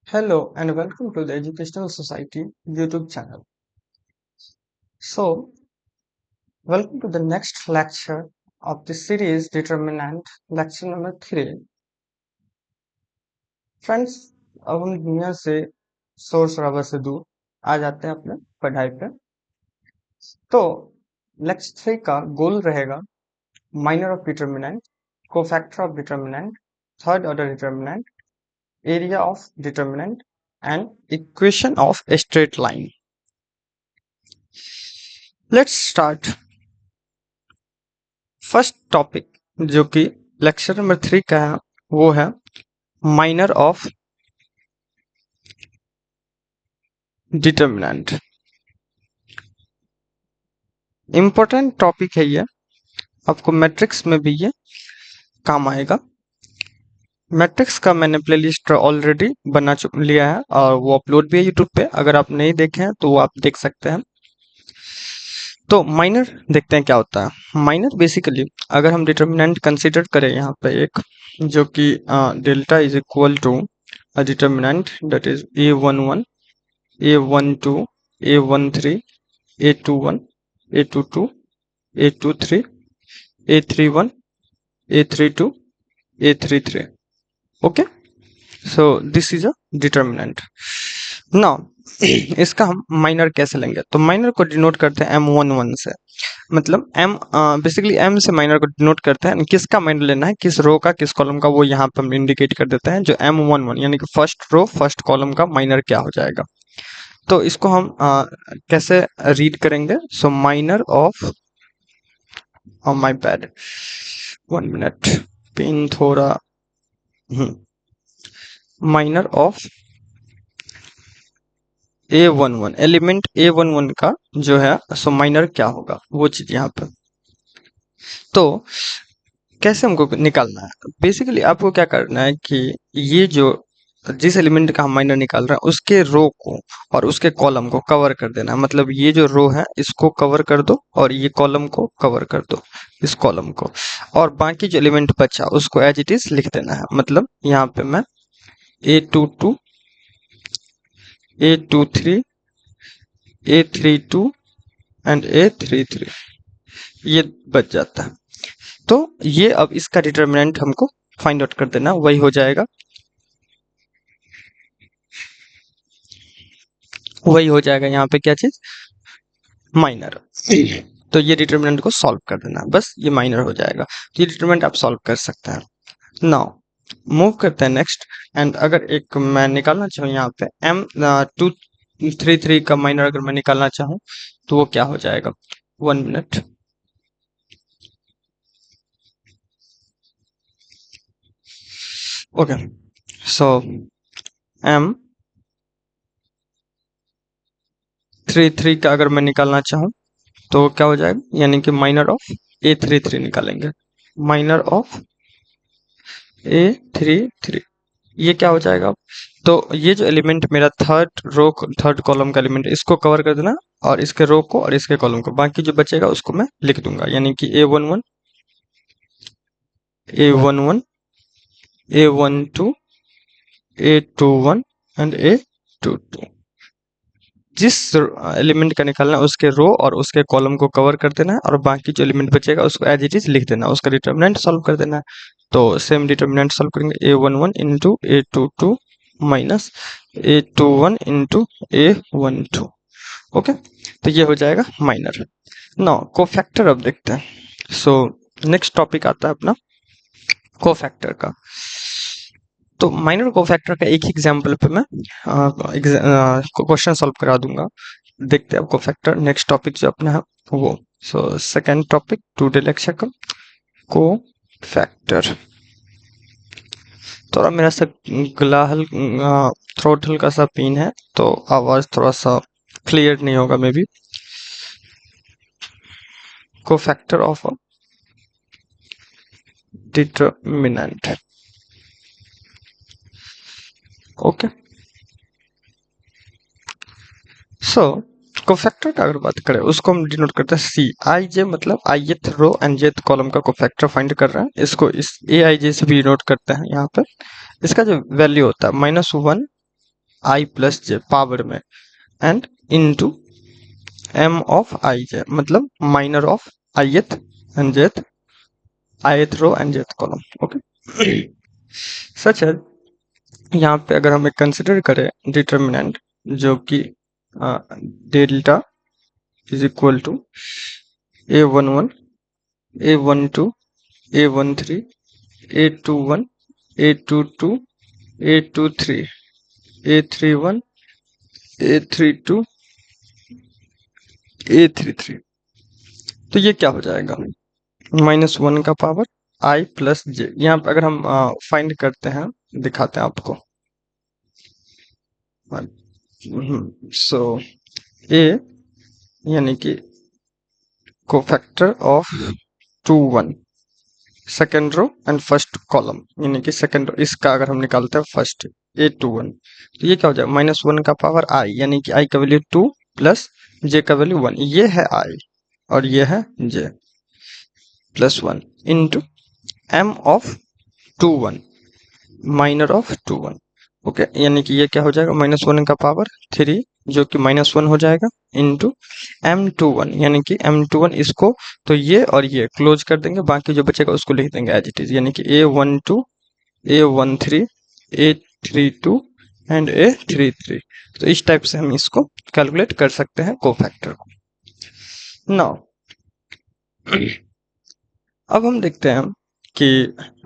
Hello and welcome to the Educational Society YouTube channel. So, welcome to the next lecture of the series Determinant, lecture number 3. Friends, अब हम दुनिया से शोर शराबा से दूर आ जाते हैं अपने पढ़ाई पे। तो लेक्चर 3 का गोल रहेगा minor of determinant, cofactor of determinant, third order determinant, area of determinant and equation of a straight line. Let's start. First topic जो कि लेक्चर नंबर 3 का है वो है minor of determinant. Important topic है ये, आपको मैट्रिक्स में भी ये काम आएगा। मैट्रिक्स का मैंने प्लेलिस्ट ऑलरेडी बना लिया है और वो अपलोड भी है यूट्यूब पे। अगर आप नहीं देखे हैं तो वो आप देख सकते हैं। तो माइनर देखते हैं क्या होता है। माइनर बेसिकली अगर हम डिटर्मिनेंट कंसीडर करें यहाँ पे एक, जो कि delta is equal to a determinant that is A11, A12, A13, A21, A22, A23, A31, A32, A33. Okay, so this is a determinant. Now इसका हम माइनर कैसे लेंगे? तो माइनर को डिनोट करते हैं M11 से। मतलब M बेसिकली M से माइनर को डिनोट करते हैं। किसका माइनर लेना है, किस रो का, किस कॉलम का, वो यहाँ पे हम इंडिकेट कर देते हैं। जो M11 यानी कि फर्स्ट रो फर्स्ट कॉलम का माइनर क्या हो जाएगा। तो इसको हम कैसे रीड करेंगे? So minor of, my bad, 1 minute, pen थोड़ा, minor of A11, element A11 का जो है सो माइनर क्या होगा वो चीज यहाँ पे। तो कैसे हमको निकालना है? बेसिकली आपको क्या करना है कि ये जो जिस एलिमेंट का हम माइनर निकाल रहे हैं उसके रो को और उसके कॉलम को कवर कर देना है। मतलब ये जो रो है इसको कवर कर दो और ये कॉलम को कवर कर दो, इस कॉलम को, और बाकी जो एलिमेंट बचा उसको एज इट इज लिख देना है। मतलब यहाँ पे मैं A22, A23, A32 and A33 ये बच जाता है। तो ये अब इसका डिटर्मिनेंट हमको फाइंड आउट कर देना, वही हो जाएगा, वही हो जाएगा यहाँ पे क्या चीज, माइनर। तो ये डिटर्मिनेंट को सॉल्व कर देना, बस ये माइनर हो जाएगा। तो ये डिटर्मिनेंट आप सॉल्व कर सकते हैं। नाउ मूव करते हैं नेक्स्ट। एंड अगर एक मैं निकालना चाहूँ यहाँ पे M233 का माइनर अगर मैं निकालना चाहूँ तो वो क्या हो जाएगा? 1 मिनट। ओके, सो M33 का अगर मैं निकालना चाहूँ तो क्या हो जाएगा? यानी कि माइनर ऑफ A33 निकालेंगे। माइनर ऑफ A33 ये क्या हो जाएगा? तो ये जो एलिमेंट मेरा थर्ड रो थर्ड कॉलम का एलिमेंट इसको कवर कर देना और इसके रो को और इसके कॉलम को, बाकी जो बचेगा उसको मैं लिख दूंगा। यानी कि A11, A11, A12, A21 and A22। जिस एलिमेंट का निकालना है उसके रो और उसके कॉलम को कवर कर देना है और बाकी जो एलिमेंट बचेगा उसको एज इट इज लिख देना है, उसका डिटर्मिनेंट सॉल्व कर देना है। तो सेम डिटर्मिनेंट सॉल्व करेंगे, A11 into A22 minus A21 into A12। Okay, तो ये हो जाएगा माइनर। नाउ कोफैक्टर अब देखते हैं। सो नेक्स्ट टॉपिक आता है अपना कोफैक्टर का। तो माइनर कोफैक्टर का एक एग्जांपल पे मैं क्वेश्चन सॉल्व करा दूंगा। देखते हैं अब कोफैक्टर। नेक्स्ट टॉपिक जो अपना है वो, so second topic today lecture का कोफैक्टर। थोड़ा मेरा सा गला थ्रोट हल्का सा पेन है तो आवाज थोड़ा सा क्लियर नहीं होगा may be. Cofactor of a determinant. Okay, so cofactor का अगर बात करें उसको हम डिनोट करते हैं सी आई जे, मतलब ith row and jth column का कोफैक्टर फाइंड कर रहे हैं। इसको इस AIJ से भी डिनोट करते हैं। यहाँ पर इसका जो वैल्यू होता है -1, आई प्लस जे पावर में and into m of i j, मतलब minor of ith and jth, ith row and jth column. Okay, सच है यहाँ पे अगर हम एक कंसिडर करें डिटर्मिनेंट जो कि delta is equal to a11 a12 a13 a21 a22 a23 a31 a32 a33, तो ये क्या हो जाएगा, -1 का पावर i प्लस जे। यहाँ पे अगर हम फाइंड करते हैं, दिखाते हैं आपको। सो a यानी कि cofactor of 2 1, second row and first column, यानी कि सेकेंड रो इसका अगर हम निकालते हैं फर्स्ट a21, तो ये क्या हो जाएगा, -1 का पावर i, यानी कि i का वैल्यू 2 प्लस j का वैल्यू 1, ये है i और ये है j, plus 1 into m of 2 1, minor of 2 1। Okay, यानी कि ये क्या हो जाएगा, -1 का पावर 3 जो कि -1 हो जाएगा इंटू m21, यानी कि m21 इसको तो ये और ये क्लोज कर देंगे, बाकी जो बचेगा उसको लिख देंगे एज इट इज, यानी कि a12 a13 a32 and a33। तो इस टाइप से हम इसको कैलकुलेट कर सकते हैं कोफैक्टर को। नाउ अब हम देखते हैं कि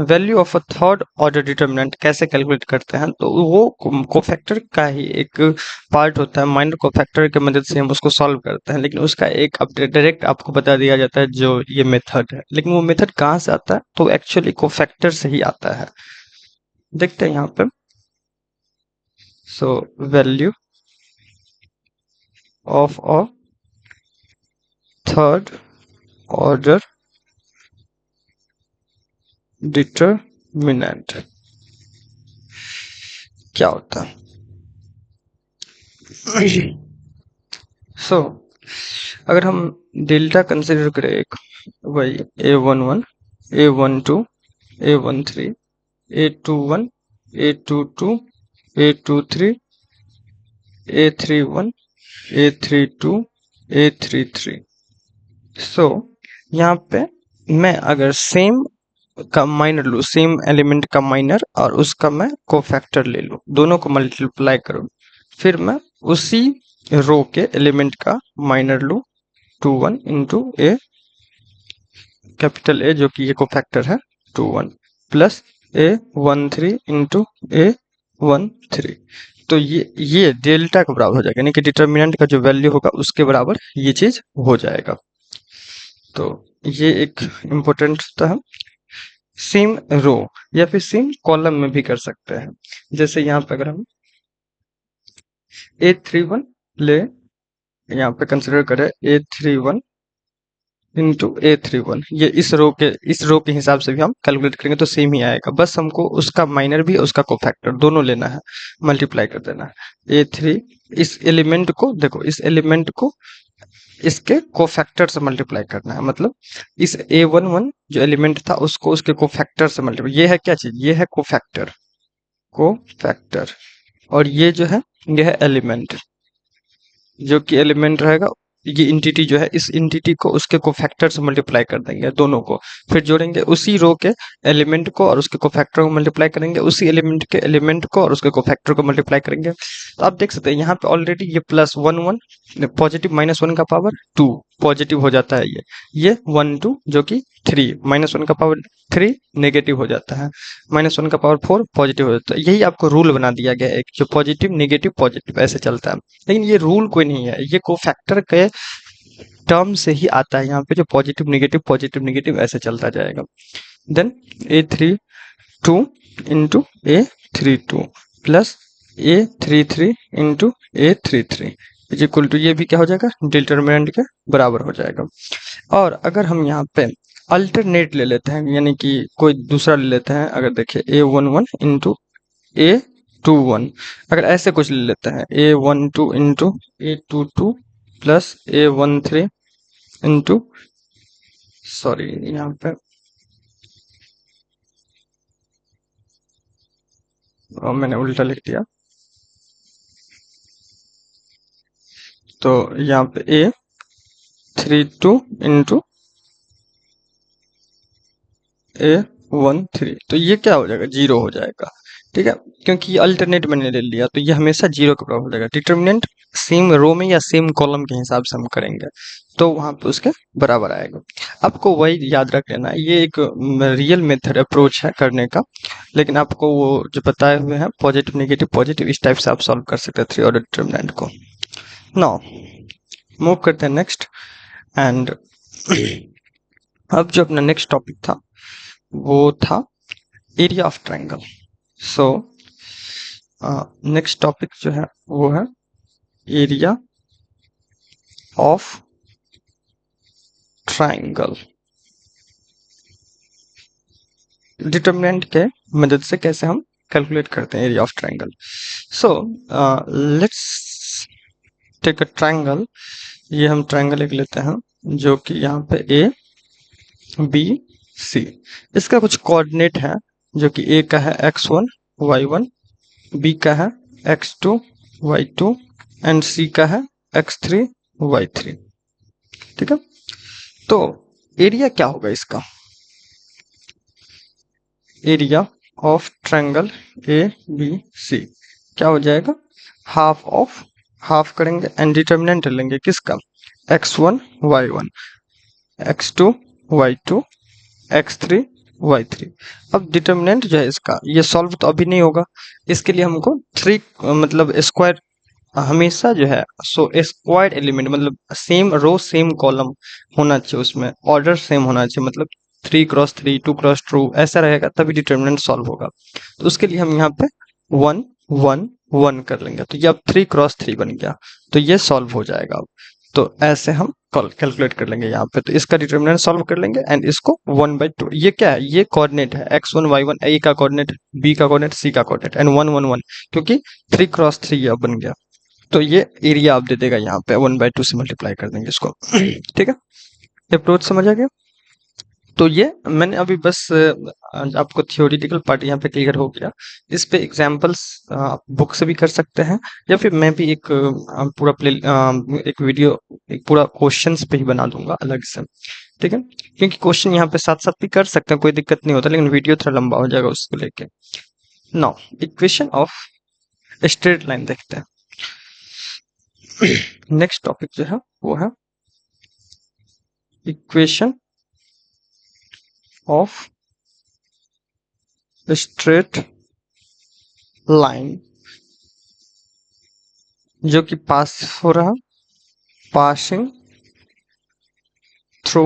value of a third order determinant कैसे कैलकुलेट करते हैं। तो वो कोफैक्टर का ही एक पार्ट होता है, माइनर कोफैक्टर की मदद से हम उसको सॉल्व करते हैं, लेकिन उसका एक अपडेट डायरेक्ट आपको बता दिया जाता है जो ये मेथड है। लेकिन वो मेथड कहाँ से आता है, तो एक्चुअली कोफैक्टर से ही आता है। देखते हैं यहाँ पे। So value of a third order determinant क्या होता है। सो अगर हम डेल्टा कंसिडर करें एक, वही a11 a12 a13 a21 a22 a23 a31 a32 a33। सो यहाँ पे मैं अगर सेम का माइनर लूँ, सेम एलिमेंट का माइनर, और उसका मैं कोफैक्टर ले लूँ, दोनों को मल्टीप्लाई करूँ, फिर मैं उसी रो के एलिमेंट का माइनर लूँ 2 1 इंटू ए कैपिटल ए जो कि ये कोफैक्टर है 2 1 प्लस a13 इंटू a13, तो ये डेल्टा के बराबर हो जाएगा, यानी कि डिटर्मिनेंट का जो वैल्यू होगा उसके बराबर ये चीज हो जाएगा। तो ये एक इम्पोर्टेंट होता है। सेम रो या फिर सेम कॉलम में भी कर सकते हैं। जैसे यहाँ पे अगर हम a31 ले, यहाँ पे कंसिडर करें a31 इंटू a31, ये इस रो के हिसाब से भी हम कैलकुलेट करेंगे तो सेम ही आएगा, बस हमको उसका माइनर भी उसका कोफैक्टर दोनों लेना है, मल्टीप्लाई कर देना है। a3 इस एलिमेंट को देखो, इस एलिमेंट को इसके कोफैक्टर से मल्टीप्लाई करना है, मतलब इस a11 जो एलिमेंट था उसको उसके कोफैक्टर से मल्टीप्लाई, ये है क्या चीज, ये है कोफैक्टर, कोफैक्टर, और ये जो है ये है एलिमेंट, जो कि एलिमेंट रहेगा, ये इंटिटी जो है इस इंटिटी को उसके कोफैक्टर से मल्टीप्लाई कर देंगे दोनों को, फिर जोड़ेंगे उसी रो के एलिमेंट को और उसके कोफैक्टर को मल्टीप्लाई करेंगे, उसी एलिमेंट के एलिमेंट को और उसके कोफैक्टर को मल्टीप्लाई करेंगे। तो आप देख सकते हैं यहाँ पे ऑलरेडी ये +1 1 पॉजिटिव, -1 का पावर 2 पॉजिटिव हो जाता है, ये 1 2 जो कि 3, -1 का पावर 3 नेगेटिव हो जाता है, -1 का पावर 4 पॉजिटिव हो जाता है। यही आपको रूल बना दिया गया है एक, जो पॉजिटिव नेगेटिव पॉजिटिव ऐसे चलता है, लेकिन ये रूल कोई नहीं है, ये कोफैक्टर के टर्म से ही आता है यहाँ पे, जो पॉजिटिव नेगेटिव ऐसे चलता जाएगा। Then a32 into a32 plus a33 into a33 is equal to, ये भी क्या हो जाएगा, डिटर्मिनेंट के बराबर हो जाएगा। और अगर हम यहाँ पे अल्टरनेट ले लेते हैं, यानी कि कोई दूसरा ले लेते हैं, अगर देखिए a11 इंटू a21, अगर ऐसे कुछ ले लेते हैं a12 into a22 plus a13 into, sorry यहाँ पे मैंने उल्टा लिख दिया, तो यहाँ पे a 32 इंटू A13, तो ये क्या हो जाएगा, 0 हो जाएगा। ठीक है, क्योंकि ये अल्टरनेट मैंने ले लिया तो ये हमेशा 0 के बराबर हो जाएगा। डिटर्मिनेंट सेम रो में या सेम कॉलम के हिसाब से हम करेंगे तो वहां पे उसके बराबर आएगा। आपको वही याद रख लेना, ये एक रियल मेथड अप्रोच है करने का, लेकिन आपको वो जो बताए हुए हैं पॉजिटिव नेगेटिव पॉजिटिव, इस टाइप से आप सॉल्व कर सकते हैं थ्री ऑर्डर डिटर्मिनेंट को। नाउ मूव करते हैं नेक्स्ट। एंड अब जो अपना नेक्स्ट टॉपिक था वो था area of triangle. So next topic जो है वो है एरिया ऑफ ट्रायंगल। डिटर्मिनेंट के मदद से कैसे हम कैलकुलेट करते हैं area of triangle. So let's take a triangle. ये हम ट्रायंगल एक लेते हैं जो कि यहाँ पे ए बी सी, इसका कुछ कोऑर्डिनेट है जो कि ए का है x1 y1, बी का है x2 y2 एंड सी का है x3 y3। ठीक है, तो एरिया क्या होगा इसका, area of triangle A B C क्या हो जाएगा, हाफ ऑफ, हाफ करेंगे एंड डिटर्मिनेंट लेंगे किसका, x1 y1 x2 y2 x3 y3। अब डिटर्मिनेंट जो है इसका ये सॉल्व तो अभी नहीं होगा, इसके लिए हमको थ्री मतलब स्क्वायर हमेशा जो है, सो स्क्वायर एलिमेंट मतलब सेम रो सेम कॉलम होना चाहिए, उसमें ऑर्डर सेम होना चाहिए, मतलब 3x3 2x2 ऐसा रहेगा तभी डिटर्मिनेंट सॉल्व होगा। तो उसके लिए हम यहाँ पे 1 1 1 कर लेंगे, तो ये अब 3x3 बन गया, तो ये सॉल्व हो जाएगा। अब तो ऐसे हम कैलकुलेट कर लेंगे यहाँ पे, तो इसका डिटर्मिनेंट सॉल्व कर लेंगे एंड इसको 1/2, ये क्या है, ये कोऑर्डिनेट है x1 y1, a का कोऑर्डिनेट b का कोऑर्डिनेट c का कोऑर्डिनेट एंड 1 1 1, क्योंकि 3x3 ये अब बन गया, तो ये एरिया आप दे देगा यहाँ पे 1/2 से मल्टीप्लाई कर देंगे इसको। ठीक है, अप्रोच समझ आ गया। तो ये मैंने अभी बस आपको थियोरिटिकल पार्ट यहाँ पे क्लियर हो गया। इस पे एग्जांपल्स आप बुक से भी कर सकते हैं, या फिर मैं भी एक पूरा एक वीडियो एक पूरा क्वेश्चंस पे ही बना दूंगा अलग से। ठीक है, क्योंकि क्वेश्चन यहाँ पे साथ साथ भी कर सकते हैं, कोई दिक्कत नहीं होता, लेकिन वीडियो थोड़ा लंबा हो जाएगा उसको लेके। Now equation of straight line देखते हैं। नेक्स्ट टॉपिक जो है वो है इक्वेशन ऑफ स्ट्रेट लाइन, जो कि पास हो रहा, पासिंग थ्रू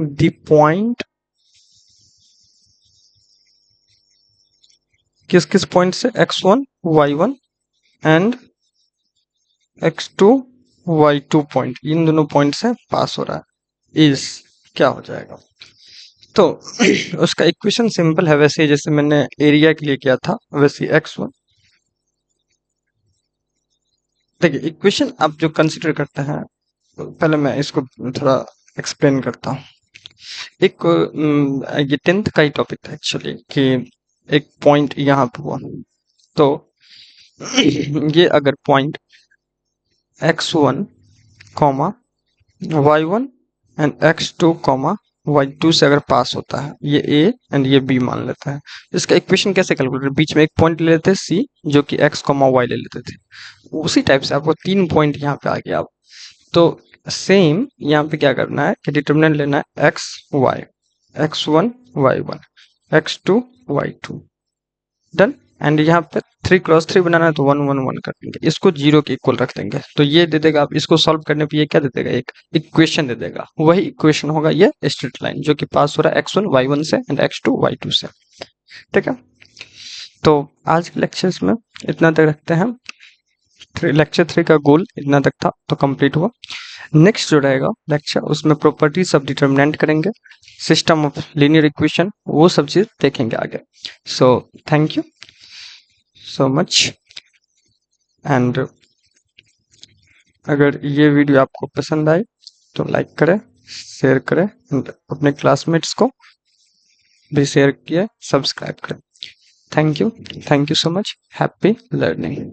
द पॉइंट, किस किस पॉइंट से, x1 y1 and x2 y2 point, इन दोनों पॉइंट से पास हो रहा है, इस क्या हो जाएगा। तो उसका इक्वेशन सिंपल है, वैसे जैसे मैंने एरिया के लिए किया था वैसे x1। देखिए इक्वेशन आप जो कंसिडर करते हैं, पहले मैं इसको थोड़ा एक्सप्लेन करता हूँ। एक ये 10th का ही टॉपिक था एक्चुअली, कि एक पॉइंट यहाँ पे हुआ, तो ये अगर point x1 comma y1 and x2 comma y2 से अगर पास होता है, ये a एंड ये b मान लेता है, इसका इक्वेशन कैसे कैलकुलेट, बीच में एक पॉइंट ले लेते हैं c जो कि x कॉमा y ले लेते थे, उसी टाइप से आपको 3 पॉइंट यहाँ पे आ गया। अब तो सेम यहाँ पे क्या करना है कि डिटर्मिनेंट लेना है x y, x1 y1 x2 y2, done. And यहाँ पे 3x3 बनाना है तो 1 1 1 कर देंगे, इसको 0 के इक्वल रख देंगे, तो ये दे देगा। आप इसको सॉल्व करने पे ये क्या दे देगा, एक इक्वेशन दे देगा, वही इक्वेशन होगा ये स्ट्रेट लाइन जो कि पास हो रहा है x1 y1 से एंड x2 y2 से। ठीक है, तो आज के लेक्चर्स में इतना तक रखते हैं। लेक्चर 3 का गोल इतना तक था तो कंप्लीट हुआ। नेक्स्ट जो रहेगा लेक्चर उसमें प्रॉपर्टीज ऑफ डिटर्मिनेंट करेंगे, सिस्टम ऑफ लीनियर इक्वेशन, वो सब चीज देखेंगे आगे। So thank you so much. And अगर ये वीडियो आपको पसंद आए तो लाइक करें, शेयर करें एंड अपने क्लासमेट्स को भी शेयर किए, सब्सक्राइब करें। Thank you so much, happy learning.